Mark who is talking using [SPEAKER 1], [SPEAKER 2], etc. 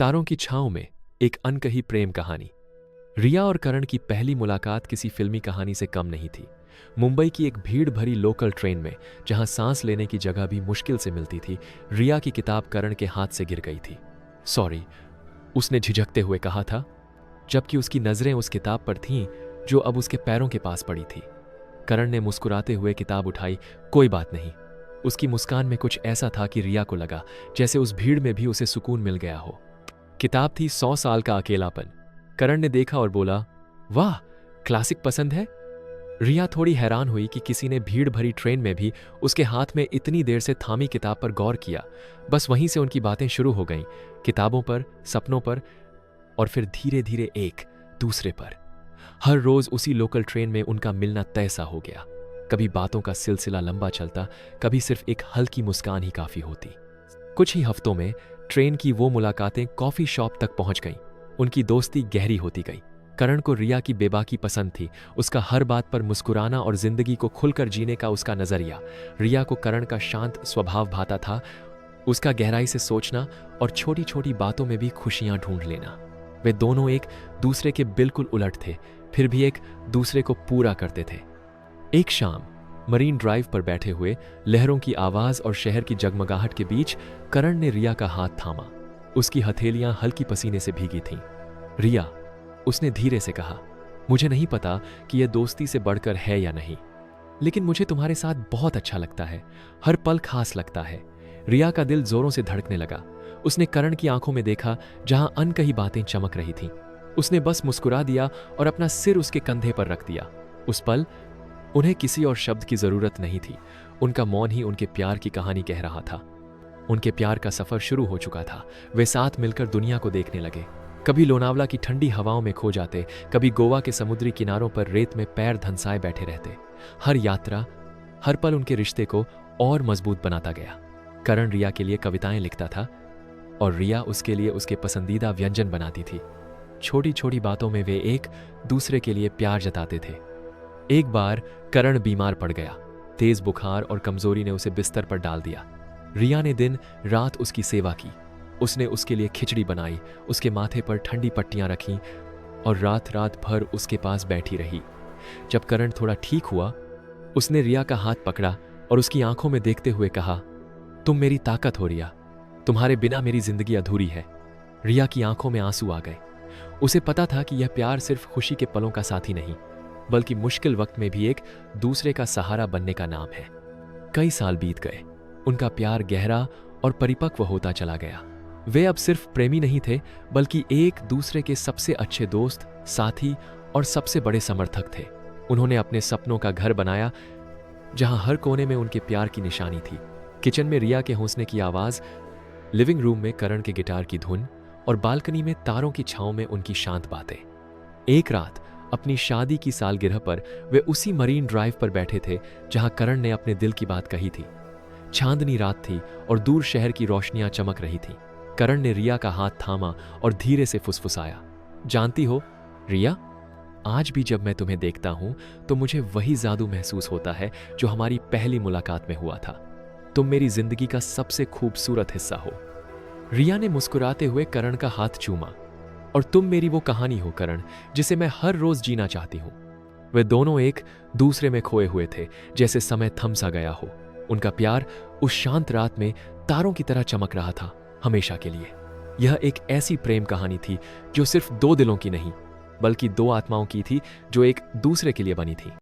[SPEAKER 1] तारों की छांव में एक अनकही प्रेम कहानी। रिया और करण की पहली मुलाकात किसी फिल्मी कहानी से कम नहीं थी। मुंबई की एक भीड़ भरी लोकल ट्रेन में, जहां सांस लेने की जगह भी मुश्किल से मिलती थी, रिया की किताब करण के हाथ से गिर गई थी। सॉरी, उसने झिझकते हुए कहा था, जबकि उसकी नजरें उस किताब पर थीं जो अब उसके पैरों के पास पड़ी थी। करण ने मुस्कुराते हुए किताब उठाई। कोई बात नहीं। उसकी मुस्कान में कुछ ऐसा था कि रिया को लगा जैसे उस भीड़ में भी उसे सुकून मिल गया हो। किताब थी 100 साल का अकेलापन। करण ने देखा और बोला, वाह, क्लासिक पसंद है। रिया थोड़ी हैरान हुई कि किसी ने भीड़ भरी ट्रेन में भी उसके हाथ में इतनी देर से थामी किताब पर गौर किया। बस वहीं से उनकी बातें शुरू हो गईं, किताबों पर, सपनों पर, और फिर धीरे धीरे एक दूसरे पर। हर रोज उसी लोकल ट्रेन में उनका मिलना तय सा हो गया। कभी बातों का सिलसिला लंबा चलता, कभी सिर्फ एक हल्की मुस्कान ही काफी होती। कुछ ही हफ्तों में ट्रेन की वो मुलाकातें कॉफी शॉप तक पहुंच गईं। उनकी दोस्ती गहरी होती गई। करण को रिया की बेबाकी पसंद थी, उसका हर बात पर मुस्कुराना और जिंदगी को खुलकर जीने का उसका नजरिया। रिया को करण का शांत स्वभाव भाता था, उसका गहराई से सोचना और छोटी छोटी बातों में भी खुशियां ढूंढ लेना। वे दोनों एक दूसरे के बिल्कुल उलट थे, फिर भी एक दूसरे को पूरा करते थे। एक शाम मरीन ड्राइव पर बैठे हुए, लहरों की आवाज और शहर की जगमगाहट के बीच, करण ने रिया का हाथ थामा। उसकी हथेलियां हल्की पसीने से भीगी थीं। रिया, उसने धीरे से कहा, मुझे नहीं पता कि यह दोस्ती से बढ़कर है या नहीं, लेकिन मुझे तुम्हारे साथ बहुत अच्छा लगता है। हर पल खास लगता है। रिया का दिल जोरों से धड़कने लगा। उसने करण की आंखों में देखा, जहां अनकही बातें चमक रही थीं। उसने बस मुस्कुरा दिया और अपना सिर उसके कंधे पर रख दिया। उस पल उन्हें किसी और शब्द की जरूरत नहीं थी। उनका मौन ही उनके प्यार की कहानी कह रहा था। उनके प्यार का सफर शुरू हो चुका था। वे साथ मिलकर दुनिया को देखने लगे। कभी लोनावला की ठंडी हवाओं में खो जाते, कभी गोवा के समुद्री किनारों पर रेत में पैर धंसाए बैठे रहते। हर यात्रा, हर पल उनके रिश्ते को और मजबूत बनाता गया। करण रिया के लिए कविताएं लिखता था और रिया उसके लिए उसके पसंदीदा व्यंजन बनाती थी। छोटी छोटी बातों में वे एक दूसरे के लिए प्यार जताते थे। एक बार करण बीमार पड़ गया। तेज बुखार और कमजोरी ने उसे बिस्तर पर डाल दिया। रिया ने दिन रात उसकी सेवा की। उसने उसके लिए खिचड़ी बनाई, उसके माथे पर ठंडी पट्टियां रखीं और रात रात भर उसके पास बैठी रही। जब करण थोड़ा ठीक हुआ, उसने रिया का हाथ पकड़ा और उसकी आंखों में देखते हुए कहा, तुम मेरी ताकत हो रिया, तुम्हारे बिना मेरी जिंदगी अधूरी है। रिया की आंखों में आंसू आ गए। उसे पता था कि यह प्यार सिर्फ खुशी के पलों का साथी नहीं, बल्कि मुश्किल वक्त में भी एक दूसरे का सहारा बनने का नाम है। कई साल बीत गए। उनका प्यार गहरा और परिपक्व होता चला गया। वे अब सिर्फ प्रेमी नहीं थे, बल्कि एक दूसरे के सबसे अच्छे दोस्त, साथी और सबसे बड़े समर्थक थे। उन्होंने अपने सपनों का घर बनाया, जहां हर कोने में उनके प्यार की निशानी थी। किचन में रिया के हंसने की आवाज, लिविंग रूम में करण के गिटार की धुन और बालकनी में तारों की छांव में उनकी शांत बातें। एक रात अपनी शादी की सालगिरह पर वे उसी मरीन ड्राइव पर बैठे थे जहां करण ने अपने दिल की बात कही थी। चांदनी रात थी और दूर शहर की रोशनियां चमक रही थीं। करण ने रिया का हाथ थामा और धीरे से फुसफुसाया, जानती हो रिया, आज भी जब मैं तुम्हें देखता हूं तो मुझे वही जादू महसूस होता है जो हमारी पहली मुलाकात में हुआ था। तुम मेरी जिंदगी का सबसे खूबसूरत हिस्सा हो। रिया ने मुस्कुराते हुए करण का हाथ चूमा, और तुम मेरी वो कहानी हो करण, जिसे मैं हर रोज जीना चाहती हूं। वे दोनों एक दूसरे में खोए हुए थे, जैसे समय थम सा गया हो। उनका प्यार उस शांत रात में तारों की तरह चमक रहा था, हमेशा के लिए। यह एक ऐसी प्रेम कहानी थी जो सिर्फ दो दिलों की नहीं, बल्कि दो आत्माओं की थी, जो एक दूसरे के लिए बनी थी।